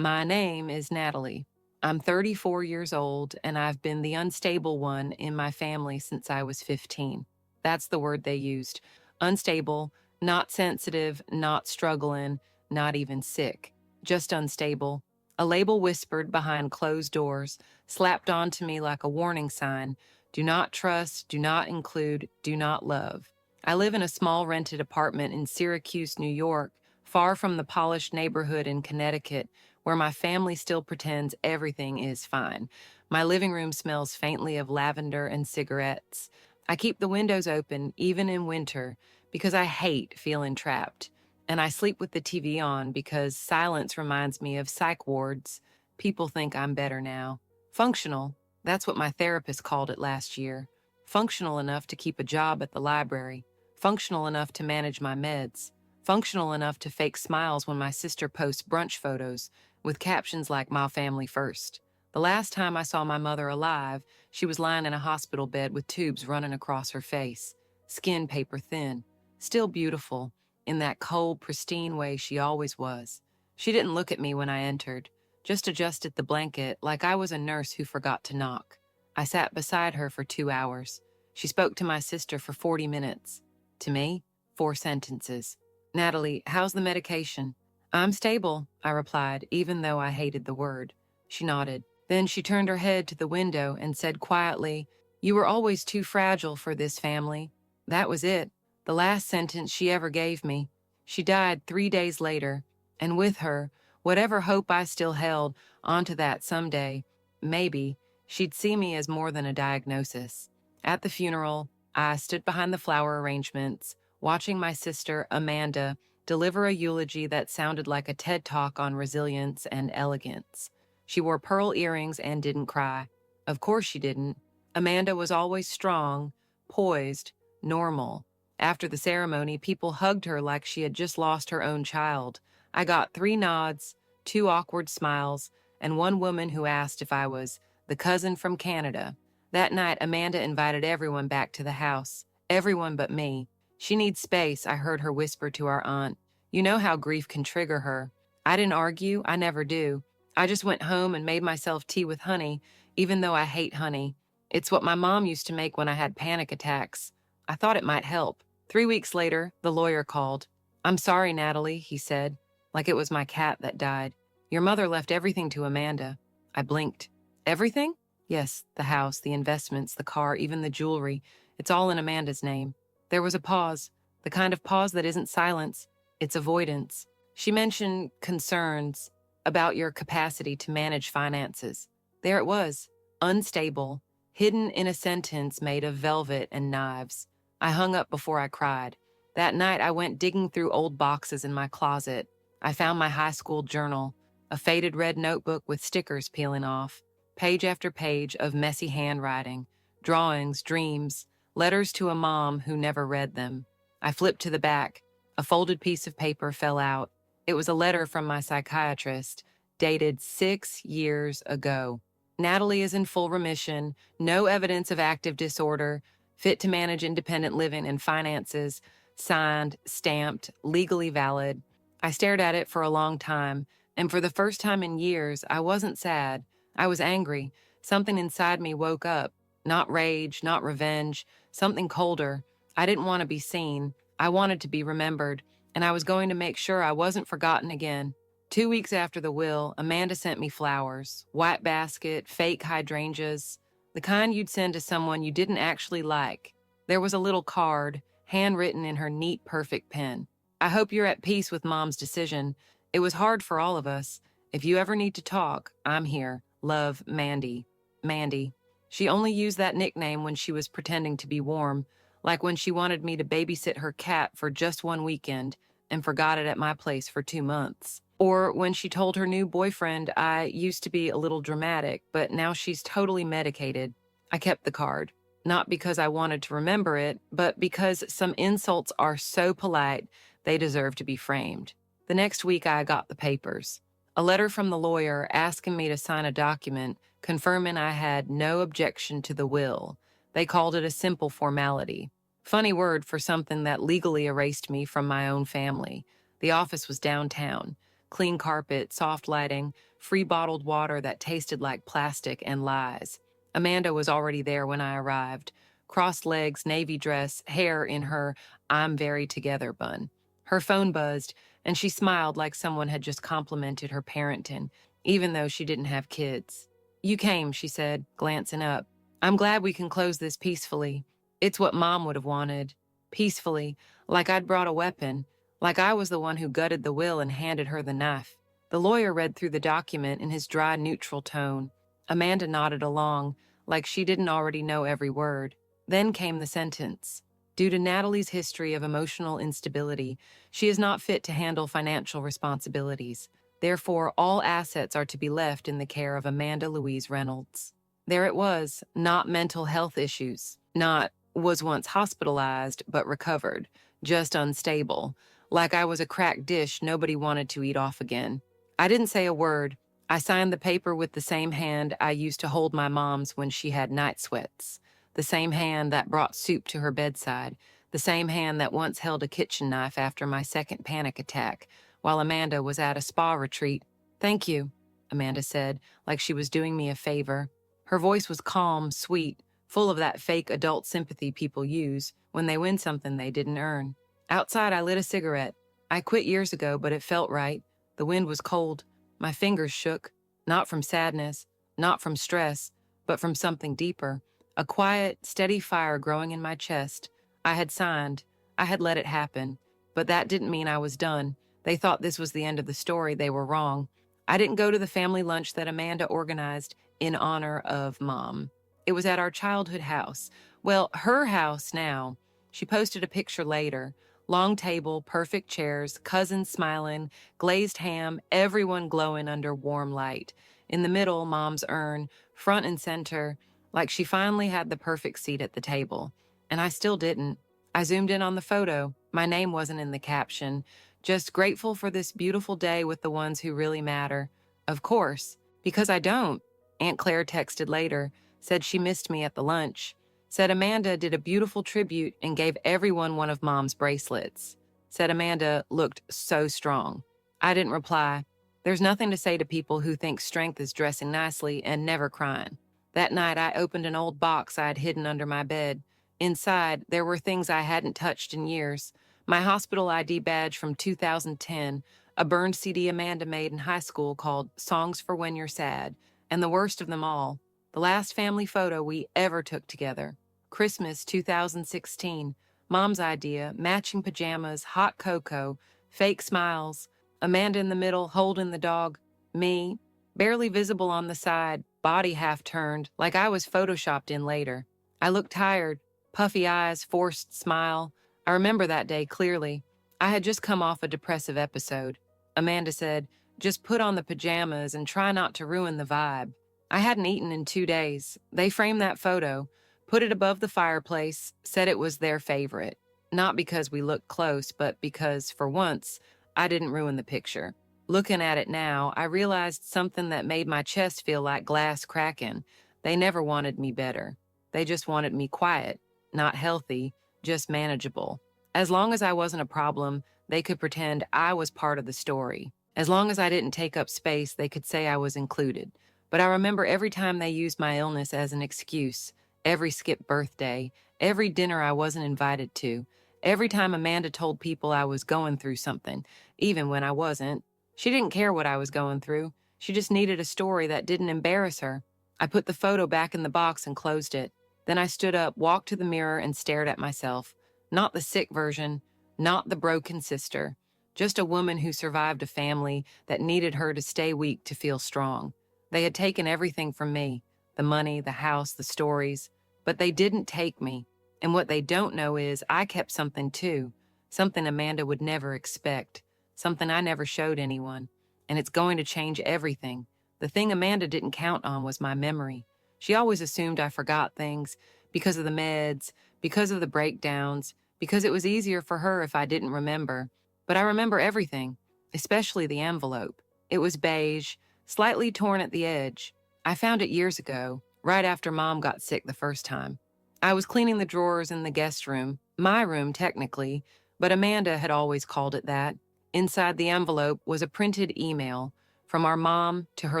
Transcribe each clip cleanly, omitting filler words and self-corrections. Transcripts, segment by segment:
My name is Natalie. I'm 34 years old, and I've been the unstable one in my family since I was 15. That's the word they used. Unstable, not sensitive, not struggling, not even sick. Just unstable. A label whispered behind closed doors, slapped onto me like a warning sign. Do not trust, do not include, do not love. I live in a small rented apartment in Syracuse, New York, far from the polished neighborhood in Connecticut where my family still pretends everything is fine. My living room smells faintly of lavender and cigarettes. I keep the windows open, even in winter, because I hate feeling trapped. And I sleep with the TV on because silence reminds me of psych wards. People think I'm better now. Functional, that's what my therapist called it last year. Functional enough to keep a job at the library. Functional enough to manage my meds. Functional enough to fake smiles when my sister posts brunch photos with captions like "My family first." The last time I saw my mother alive, she was lying in a hospital bed with tubes running across her face, skin paper thin, still beautiful, in that cold, pristine way she always was. She didn't look at me when I entered, just adjusted the blanket like I was a nurse who forgot to knock. I sat beside her for 2 hours. She spoke to my sister for 40 minutes. To me, 4 sentences. "Natalie, how's the medication?" "I'm stable," I replied, even though I hated the word. She nodded. Then she turned her head to the window and said quietly, "You were always too fragile for this family." That was it, the last sentence she ever gave me. She died 3 days later, and with her, whatever hope I still held onto that someday, maybe, she'd see me as more than a diagnosis. At the funeral, I stood behind the flower arrangements, watching my sister, Amanda, deliver a eulogy that sounded like a TED Talk on resilience and elegance. She wore pearl earrings and didn't cry. Of course she didn't. Amanda was always strong, poised, normal. After the ceremony, people hugged her like she had just lost her own child. I got 3 nods, 2 awkward smiles, and one woman who asked if I was the cousin from Canada. That night, Amanda invited everyone back to the house. Everyone but me. "She needs space," I heard her whisper to our aunt. "You know how grief can trigger her." I didn't argue, I never do. I just went home and made myself tea with honey, even though I hate honey. It's what my mom used to make when I had panic attacks. I thought it might help. 3 weeks later, the lawyer called. "I'm sorry, Natalie," he said, like it was my cat that died. "Your mother left everything to Amanda." I blinked. "Everything?" "Yes, the house, the investments, the car, even the jewelry. It's all in Amanda's name." There was a pause, the kind of pause that isn't silence, it's avoidance. She mentioned concerns about your capacity to manage finances. There it was, unstable, hidden in a sentence made of velvet and knives. I hung up before I cried. That night, I went digging through old boxes in my closet. I found my high school journal, a faded red notebook with stickers peeling off, page after page of messy handwriting, drawings, dreams, letters to a mom who never read them. I flipped to the back. A folded piece of paper fell out. It was a letter from my psychiatrist, dated 6 years ago. "Natalie is in full remission, no evidence of active disorder, fit to manage independent living and finances, signed, stamped, legally valid." I stared at it for a long time, and for the first time in years, I wasn't sad. I was angry. Something inside me woke up. Not rage, not revenge, something colder. I didn't want to be seen. I wanted to be remembered, and I was going to make sure I wasn't forgotten again. 2 weeks after the will, Amanda sent me flowers, white basket, fake hydrangeas, the kind you'd send to someone you didn't actually like. There was a little card, handwritten in her neat, perfect pen. "I hope you're at peace with Mom's decision. It was hard for all of us. If you ever need to talk, I'm here. Love, Mandy." Mandy. She only used that nickname when she was pretending to be warm, like when she wanted me to babysit her cat for just one weekend and forgot it at my place for 2 months. Or when she told her new boyfriend I used to be a little dramatic, but now she's totally medicated. I kept the card, not because I wanted to remember it, but because some insults are so polite they deserve to be framed. The next week I got the papers. A letter from the lawyer asking me to sign a document confirming I had no objection to the will. They called it a simple formality. Funny word for something that legally erased me from my own family. The office was downtown. clean carpet, soft lighting, free bottled water that tasted like plastic and lies. Amanda was already there when I arrived. Crossed legs, navy dress, hair in her I'm very together bun. Her phone buzzed, and she smiled like someone had just complimented her parenting, even though she didn't have kids. You came, she said, glancing up. I'm glad we can close this peacefully. It's what Mom would have wanted. Peacefully, like I'd brought a weapon, like I was the one who gutted the will and handed her the knife. The lawyer read through the document in his dry, neutral tone. Amanda nodded along, like she didn't already know every word. Then came the sentence. Due to Natalie's history of emotional instability, she is not fit to handle financial responsibilities. Therefore, all assets are to be left in the care of Amanda Louise Reynolds. There it was, not mental health issues, not was once hospitalized but recovered, just unstable, like I was a cracked dish nobody wanted to eat off again. I didn't say a word. I signed the paper with the same hand I used to hold my mom's when she had night sweats, the same hand that brought soup to her bedside, the same hand that once held a kitchen knife after my second panic attack, while Amanda was at a spa retreat. Thank you, Amanda said, like she was doing me a favor. Her voice was calm, sweet, full of that fake adult sympathy people use when they win something they didn't earn. Outside, I lit a cigarette. I quit years ago, but it felt right. The wind was cold. My fingers shook, not from sadness, not from stress, but from something deeper. A quiet, steady fire growing in my chest. I had signed. I had let it happen. But that didn't mean I was done. They thought this was the end of the story. They were wrong. I didn't go to the family lunch that Amanda organized in honor of Mom. It was at our childhood house. Well, her house now. She posted a picture later. Long table, perfect chairs, cousins smiling, glazed ham, everyone glowing under warm light. In the middle, Mom's urn, front and center, like she finally had the perfect seat at the table. And I still didn't. I zoomed in on the photo. My name wasn't in the caption. Just grateful for this beautiful day with the ones who really matter. Of course, because I don't. Aunt Claire texted later, said she missed me at the lunch. Said Amanda did a beautiful tribute and gave everyone one of Mom's bracelets. Said Amanda looked so strong. I didn't reply. There's nothing to say to people who think strength is dressing nicely and never crying. That night, I opened an old box I'd hidden under my bed. Inside, there were things I hadn't touched in years. My hospital ID badge from 2010, a burned CD Amanda made in high school called Songs for When You're Sad, and the worst of them all, the last family photo we ever took together. Christmas 2016, Mom's idea, matching pajamas, hot cocoa, fake smiles, Amanda in the middle holding the dog, me, barely visible on the side, body half turned, like I was photoshopped in later. I looked tired, puffy eyes, forced smile. I remember that day clearly. I had just come off a depressive episode. Amanda said, just put on the pajamas and try not to ruin the vibe. I hadn't eaten in 2 days. They framed that photo, put it above the fireplace, said it was their favorite. Not because we looked close, but because, for once, I didn't ruin the picture. Looking at it now, I realized something that made my chest feel like glass cracking. They never wanted me better. They just wanted me quiet, not healthy, just manageable. As long as I wasn't a problem, they could pretend I was part of the story. As long as I didn't take up space, they could say I was included. But I remember every time they used my illness as an excuse, every skipped birthday, every dinner I wasn't invited to, every time Amanda told people I was going through something, even when I wasn't. She didn't care what I was going through. She just needed a story that didn't embarrass her. I put the photo back in the box and closed it. Then I stood up, walked to the mirror, and stared at myself. Not the sick version, not the broken sister, just a woman who survived a family that needed her to stay weak to feel strong. They had taken everything from me, the money, the house, the stories, but they didn't take me. And what they don't know is I kept something too, something Amanda would never expect, something I never showed anyone. And it's going to change everything. The thing Amanda didn't count on was my memory. She always assumed I forgot things because of the meds, because of the breakdowns, because it was easier for her if I didn't remember. But I remember everything, especially the envelope. It was beige, slightly torn at the edge. I found it years ago, right after Mom got sick the first time. I was cleaning the drawers in the guest room, my room technically, but Amanda had always called it that. Inside the envelope was a printed email from our mom to her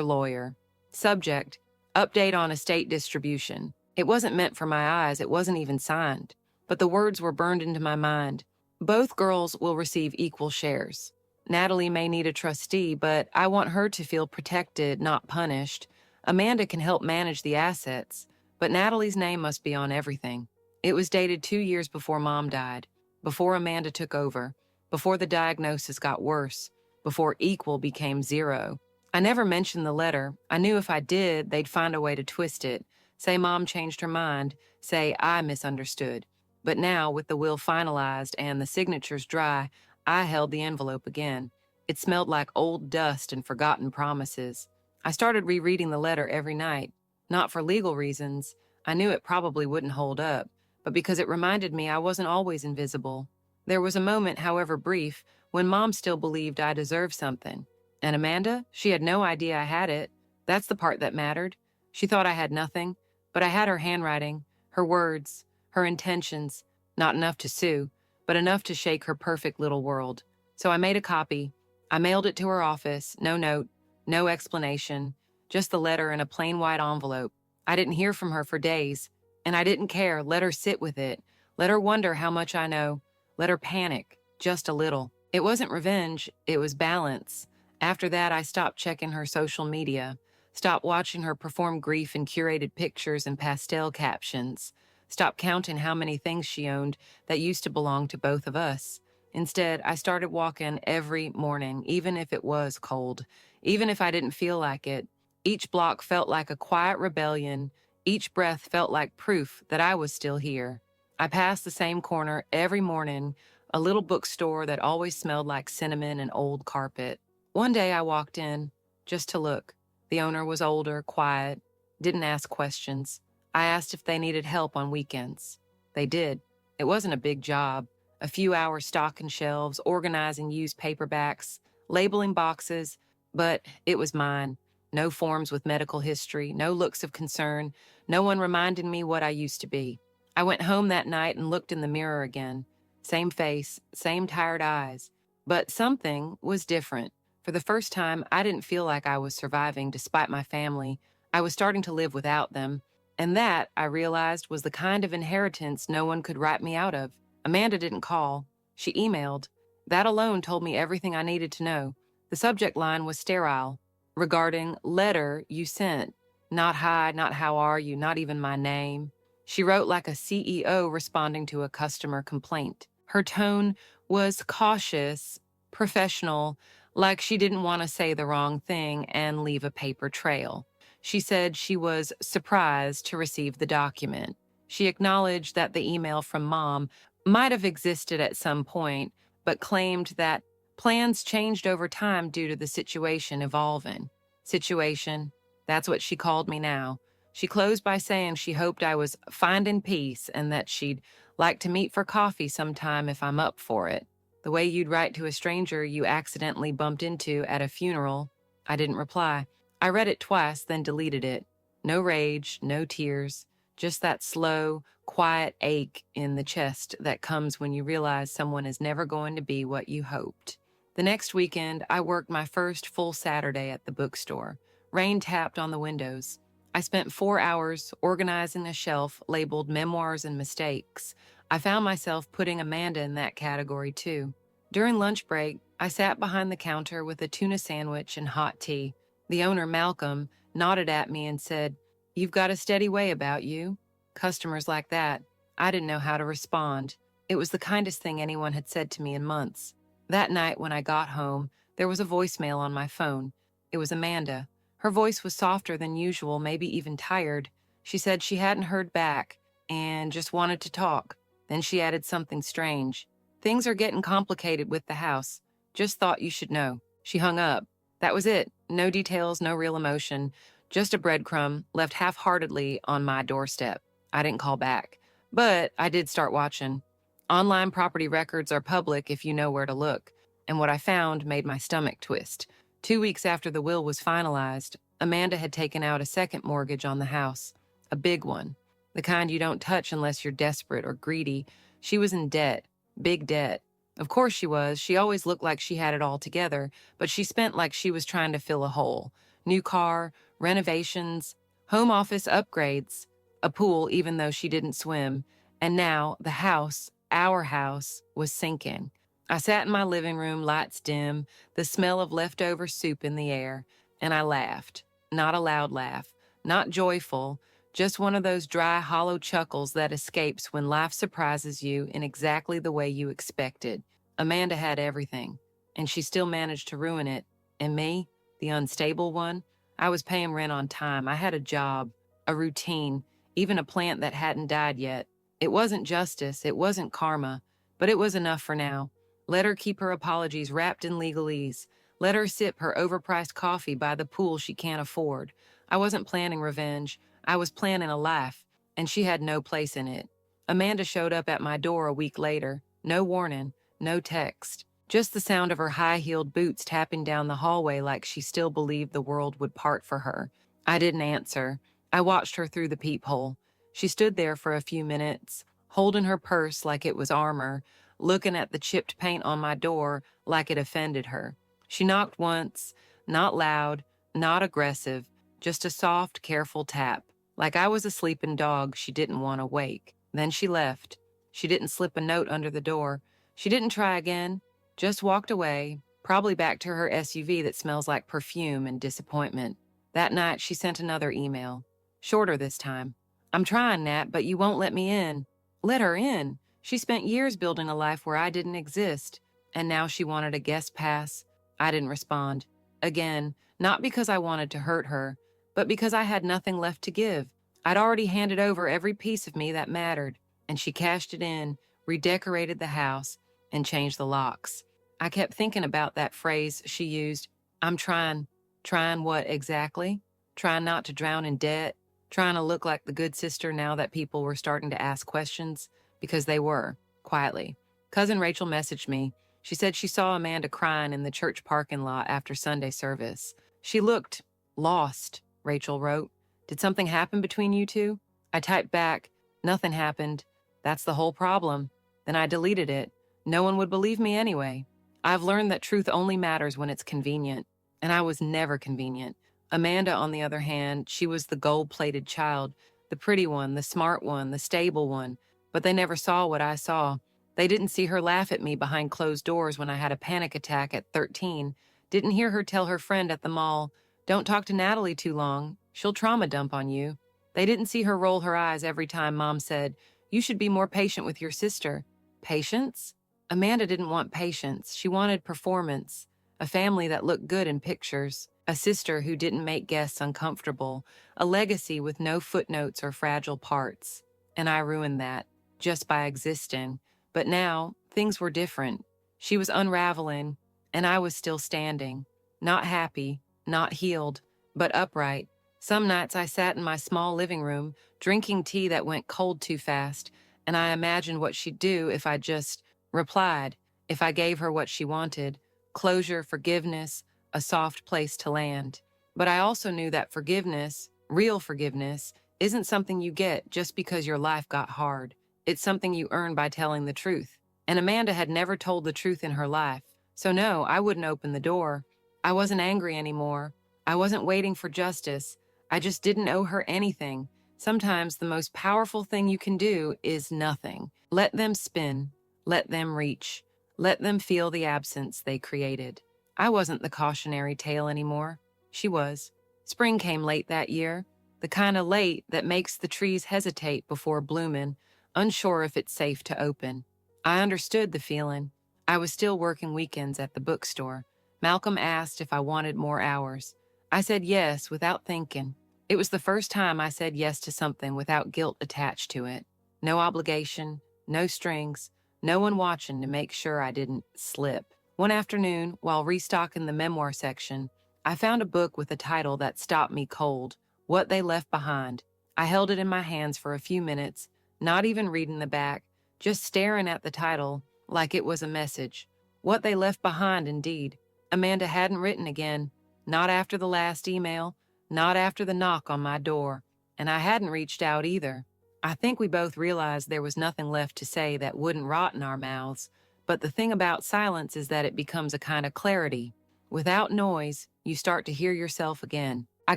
lawyer. Subject, update on estate distribution. It wasn't meant for my eyes, it wasn't even signed. But the words were burned into my mind. Both girls will receive equal shares. Natalie may need a trustee, but I want her to feel protected, not punished. Amanda can help manage the assets, but Natalie's name must be on everything. It was dated 2 years before Mom died, before Amanda took over, before the diagnosis got worse, before equal became zero. I never mentioned the letter. I knew if I did, they'd find a way to twist it. Say Mom changed her mind, say I misunderstood. But now, with the will finalized and the signatures dry, I held the envelope again. It smelled like old dust and forgotten promises. I started rereading the letter every night, not for legal reasons. I knew it probably wouldn't hold up, but because it reminded me I wasn't always invisible. There was a moment, however brief, when Mom still believed I deserved something. And Amanda, she had no idea I had it. That's the part that mattered. She thought I had nothing, but I had her handwriting, her words, her intentions, not enough to sue, but enough to shake her perfect little world. So I made a copy. I mailed it to her office, no note, no explanation, just the letter in a plain white envelope. I didn't hear from her for days, and I didn't care. Let her sit with it. Let her wonder how much I know. Let her panic, just a little. It wasn't revenge, it was balance. After that, I stopped checking her social media, stopped watching her perform grief in curated pictures and pastel captions, stopped counting how many things she owned that used to belong to both of us. Instead, I started walking every morning, even if it was cold, even if I didn't feel like it. Each block felt like a quiet rebellion. Each breath felt like proof that I was still here. I passed the same corner every morning, a little bookstore that always smelled like cinnamon and old carpet. One day I walked in, just to look. The owner was older, quiet, didn't ask questions. I asked if they needed help on weekends. They did. It wasn't a big job. A few hours stocking shelves, organizing used paperbacks, labeling boxes, but it was mine. No forms with medical history, no looks of concern, no one reminding me what I used to be. I went home that night and looked in the mirror again. Same face, same tired eyes. But something was different. For the first time, I didn't feel like I was surviving despite my family. I was starting to live without them. And that, I realized, was the kind of inheritance no one could write me out of. Amanda didn't call. She emailed. That alone told me everything I needed to know. The subject line was sterile, regarding letter you sent. Not hi, not how are you, not even my name. She wrote like a CEO responding to a customer complaint. Her tone was cautious, professional, like she didn't want to say the wrong thing and leave a paper trail. She said she was surprised to receive the document. She acknowledged that the email from Mom might have existed at some point, but claimed that plans changed over time due to the situation evolving. Situation, that's what she called me now. She closed by saying she hoped I was finding peace and that she'd like to meet for coffee sometime if I'm up for it. The way you'd write to a stranger you accidentally bumped into at a funeral. I didn't reply. I read it twice, then deleted it. No rage, no tears, just that slow, quiet ache in the chest that comes when you realize someone is never going to be what you hoped. The next weekend, I worked my first full Saturday at the bookstore. Rain tapped on the windows. I spent 4 hours organizing a shelf labeled Memoirs and Mistakes. I found myself putting Amanda in that category too. During lunch break, I sat behind the counter with a tuna sandwich and hot tea. The owner, Malcolm, nodded at me and said, "You've got a steady way about you." Customers like that, I didn't know how to respond. It was the kindest thing anyone had said to me in months. That night when I got home, there was a voicemail on my phone. It was Amanda. Her voice was softer than usual, maybe even tired. She said she hadn't heard back and just wanted to talk. Then she added something strange. "Things are getting complicated with the house. Just thought you should know." She hung up. That was it. No details, no real emotion. Just a breadcrumb left half-heartedly on my doorstep. I didn't call back. But I did start watching. Online property records are public if you know where to look. And what I found made my stomach twist. 2 weeks after the will was finalized, Amanda had taken out a second mortgage on the house. A big one. The kind you don't touch unless you're desperate or greedy. She was in debt. Big debt. Of course she was. She always looked like she had it all together, but she spent like she was trying to fill a hole. New car, renovations, home office upgrades, a pool even though she didn't swim, and now the house, our house, was sinking. I sat in my living room, lights dim, the smell of leftover soup in the air, and I laughed. Not a loud laugh, not joyful, just one of those dry, hollow chuckles that escapes when life surprises you in exactly the way you expected. Amanda had everything, and she still managed to ruin it. And me, the unstable one, I was paying rent on time. I had a job, a routine, even a plant that hadn't died yet. It wasn't justice, it wasn't karma, but it was enough for now. Let her keep her apologies wrapped in legalese. Let her sip her overpriced coffee by the pool she can't afford. I wasn't planning revenge. I was planning a life, and she had no place in it. Amanda showed up at my door a week later. No warning, no text. Just the sound of her high-heeled boots tapping down the hallway like she still believed the world would part for her. I didn't answer. I watched her through the peephole. She stood there for a few minutes, holding her purse like it was armor, looking at the chipped paint on my door like it offended her. She knocked once, not loud, not aggressive, just a soft, careful tap, like I was a sleeping dog she didn't want to wake. Then she left. She didn't slip a note under the door. She didn't try again, just walked away, probably back to her SUV that smells like perfume and disappointment. That night, she sent another email. Shorter this time. I'm trying, Nat, but you won't let me in. Let her in. She spent years building a life where I didn't exist, and now she wanted a guest pass. I didn't respond. Again, not because I wanted to hurt her, but because I had nothing left to give. I'd already handed over every piece of me that mattered, and she cashed it in, redecorated the house, and changed the locks. I kept thinking about that phrase she used. I'm trying. Trying what exactly? Trying not to drown in debt? Trying to look like the good sister now that people were starting to ask questions? Because they were, quietly. Cousin Rachel messaged me. She said she saw Amanda crying in the church parking lot after Sunday service. She looked lost, Rachel wrote. Did something happen between you two? I typed back, nothing happened. That's the whole problem. Then I deleted it. No one would believe me anyway. I've learned that truth only matters when it's convenient. And I was never convenient. Amanda, on the other hand, she was the gold-plated child, the pretty one, the smart one, the stable one. But they never saw what I saw. They didn't see her laugh at me behind closed doors when I had a panic attack at 13. Didn't hear her tell her friend at the mall, "Don't talk to Natalie too long. She'll trauma dump on you." They didn't see her roll her eyes every time Mom said, "You should be more patient with your sister." Patience? Amanda didn't want patience. She wanted performance. A family that looked good in pictures. A sister who didn't make guests uncomfortable. A legacy with no footnotes or fragile parts. And I ruined that, just by existing. But now, things were different. She was unraveling, and I was still standing. Not happy, not healed, but upright. Some nights I sat in my small living room, drinking tea that went cold too fast, and I imagined what she'd do if I just replied, if I gave her what she wanted. Closure, forgiveness, a soft place to land. But I also knew that forgiveness, real forgiveness, isn't something you get just because your life got hard. It's something you earn by telling the truth. And Amanda had never told the truth in her life. So no, I wouldn't open the door. I wasn't angry anymore. I wasn't waiting for justice. I just didn't owe her anything. Sometimes the most powerful thing you can do is nothing. Let them spin. Let them reach. Let them feel the absence they created. I wasn't the cautionary tale anymore. She was. Spring came late that year. The kind of late that makes the trees hesitate before blooming, unsure if it's safe to open. I understood the feeling. I was still working weekends at the bookstore. Malcolm asked if I wanted more hours. I said yes without thinking. It was the first time I said yes to something without guilt attached to it. No obligation, no strings, no one watching to make sure I didn't slip. One afternoon, while restocking the memoir section, I found a book with a title that stopped me cold, What They Left Behind. I held it in my hands for a few minutes, not even reading the back, just staring at the title like it was a message. What they left behind, indeed. Amanda hadn't written again, not after the last email, not after the knock on my door, and I hadn't reached out either. I think we both realized there was nothing left to say that wouldn't rot in our mouths, But the thing about silence is that it becomes a kind of clarity. Without noise, you start to hear yourself again. I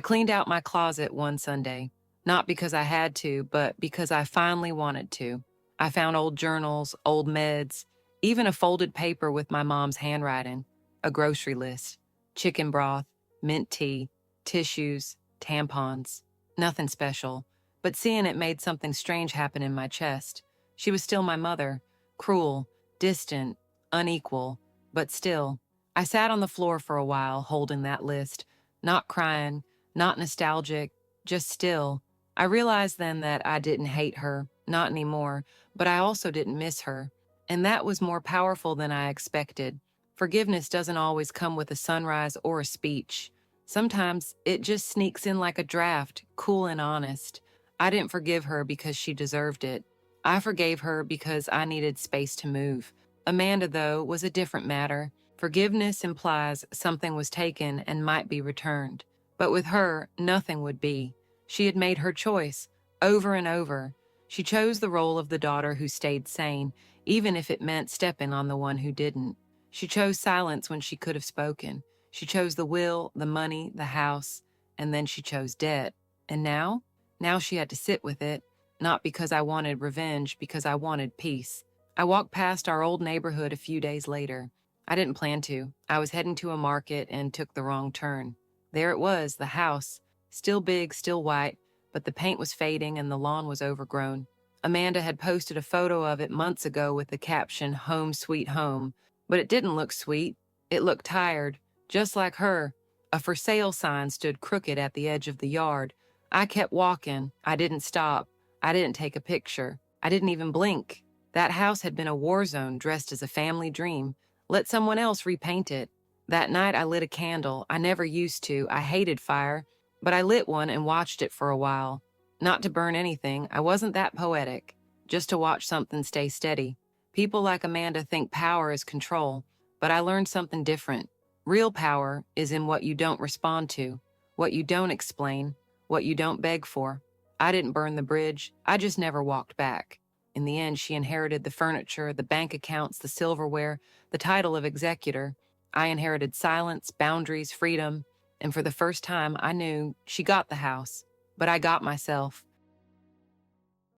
cleaned out my closet one Sunday, not because I had to, but because I finally wanted to. I found old journals, old meds, even a folded paper with my mom's handwriting, a grocery list, chicken broth, mint tea, tissues, tampons. Nothing special, but seeing it made something strange happen in my chest. She was still my mother, cruel, distant, unequal, but still. I sat on the floor for a while, holding that list, not crying, not nostalgic, just still. I realized then that I didn't hate her, not anymore, but I also didn't miss her. And that was more powerful than I expected. Forgiveness doesn't always come with a sunrise or a speech. Sometimes it just sneaks in like a draft, cool and honest. I didn't forgive her because she deserved it. I forgave her because I needed space to move. Amanda, though, was a different matter. Forgiveness implies something was taken and might be returned. But with her, nothing would be. She had made her choice, over and over. She chose the role of the daughter who stayed sane, even if it meant stepping on the one who didn't. She chose silence when she could have spoken. She chose the will, the money, the house, and then she chose debt. And now? Now she had to sit with it, not because I wanted revenge, because I wanted peace. I walked past our old neighborhood a few days later. I didn't plan to. I was heading to a market and took the wrong turn. There it was, the house. Still big, still white, but the paint was fading and the lawn was overgrown. Amanda had posted a photo of it months ago with the caption, "Home Sweet Home." But it didn't look sweet. It looked tired. Just like her, a for sale sign stood crooked at the edge of the yard. I kept walking. I didn't stop. I didn't take a picture. I didn't even blink. That house had been a war zone dressed as a family dream. Let someone else repaint it. That night I lit a candle. I never used to. I hated fire. But I lit one and watched it for a while. Not to burn anything. I wasn't that poetic. Just to watch something stay steady. People like Amanda think power is control. But I learned something different. Real power is in what you don't respond to, what you don't explain, what you don't beg for. I didn't burn the bridge. I just never walked back. In the end, she inherited the furniture, the bank accounts, the silverware, the title of executor. I inherited silence, boundaries, freedom. And for the first time, I knew she got the house. But I got myself.